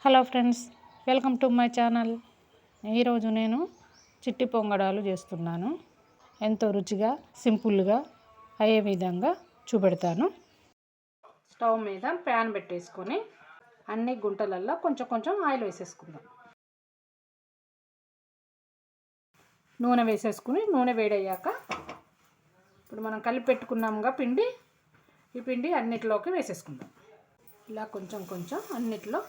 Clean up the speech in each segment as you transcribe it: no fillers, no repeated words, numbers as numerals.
Hello friends, welcome to my channel. ఈరోజు నేను చిట్టి పొంగడాలు చేస్తున్నాను. ఎంతో రుచిగా సింపుల్గా అయ్యే విధంగా చూపెడతాను. స్టవ్ మీద ప్యాన్ పెట్టేసుకొని అన్ని గుంటలల్లో కొంచెం కొంచెం ఆయిల్ వేసేసుకుందాం. నూనె వేసేసుకుని నూనె వేడయ్యాక ఇప్పుడు మనం కలిపి పెట్టుకున్నాముగా పిండి, ఈ పిండి అన్నిటిలోకి వేసేసుకుందాం. ఇలా కొంచెం కొంచెం అన్నిటిలో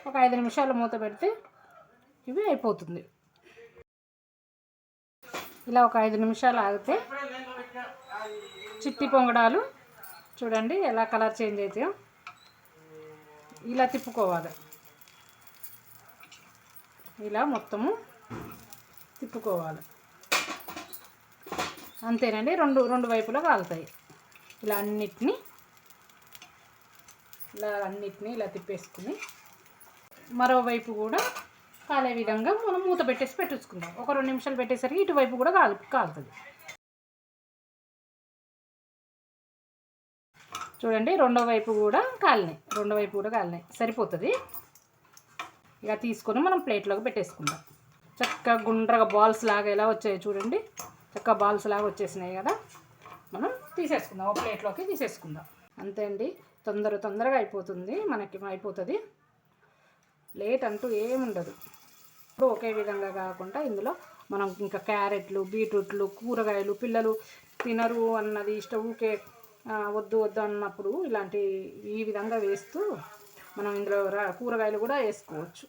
ఒక 5 నిమిషాలు మూత పెడితే ఇవి అయిపోతుంది. ఇలా ఒక 5 నిమిషాలు ఆగితే చిట్టి పొంగడాలు చూడండి ఎలా కలర్ చేంజ్ అవుతాయో. ఇలా తిప్పుకోవాలి, ఇలా మొత్తము తిప్పుకోవాలి. అంతేనండి, రెండు వైపులా కాలుతాయి. ఇలా అన్నిటినీ ఇలా తిప్పేసుకుని మరోవైపు కూడా కాలే విధంగా మనం మూత పెట్టేసుకుందాం. ఒక 2 నిమిషాలు పెట్టేసరికి ఇటువైపు కూడా కాలుతుంది. చూడండి రెండో వైపు కూడా కాలినాయి. సరిపోతుంది. ఇక తీసుకొని మనం ప్లేట్లోకి పెట్టేసుకుందాం. చక్కగా గుండ్రగా బాల్స్ లాగా ఎలా వచ్చాయి చూడండి, చక్కగా బాల్స్ లాగా వచ్చేసినాయి కదా. మనం తీసేసుకుందాం, ఒక ప్లేట్లోకి తీసేసుకుందాం. అంతే అండి, తొందరగా అయిపోతుంది. లేట్ అంటూ ఏముండదు. ఇప్పుడు ఒకే విధంగా కాకుండా ఇందులో మనం ఇంకా క్యారెట్లు, బీట్రూట్లు, కూరగాయలు పిల్లలు తినరు అన్నది ఊకే వద్దు అన్నప్పుడు ఈ విధంగా వేస్తూ మనం ఇందులో కూరగాయలు కూడా వేసుకోవచ్చు.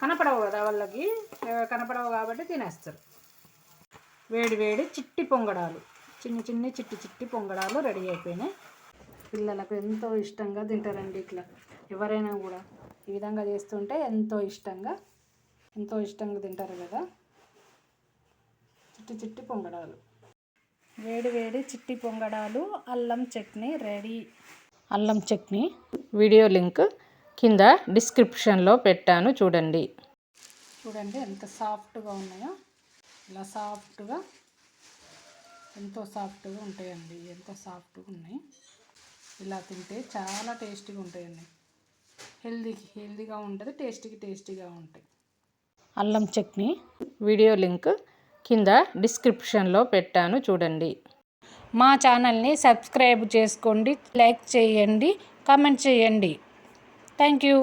కనపడవు కదా వాళ్ళకి, కనపడవు కాబట్టి తినేస్తారు. వేడి చిట్టి పొంగడాలు, చిట్టి పొంగడాలు రెడీ అయిపోయినాయి. పిల్లలకు ఎంతో ఇష్టంగా తింటారండి. ఇట్లా ఎవరైనా కూడా ఈ విధంగా చేస్తుంటే ఎంతో ఇష్టంగా తింటారు కదా. చిట్టి పొంగడాలు, వేడి చిట్టి పొంగడాలు, అల్లం చట్నీ రెడీ. అల్లం చట్నీ వీడియో లింక్ కింద డిస్క్రిప్షన్లో పెట్టాను, చూడండి ఎంత సాఫ్ట్గా ఉన్నాయో. ఇలా సాఫ్ట్గా ఎంతో సాఫ్ట్గా ఉంటాయండి, ఎంత సాఫ్ట్గా ఉన్నాయి. ఇలా తింటే చాలా టేస్టీగా ఉంటాయండి. హెల్దీగా ఉంటుంది, టేస్టీగా ఉంటాయి. అల్లం చట్నీ వీడియో లింక్ కింద డిస్క్రిప్షన్లో పెట్టాను, చూడండి. మా ఛానల్ని సబ్స్క్రైబ్ చేసుకోండి, లైక్ చేయండి, కామెంట్ చేయండి. Thank you.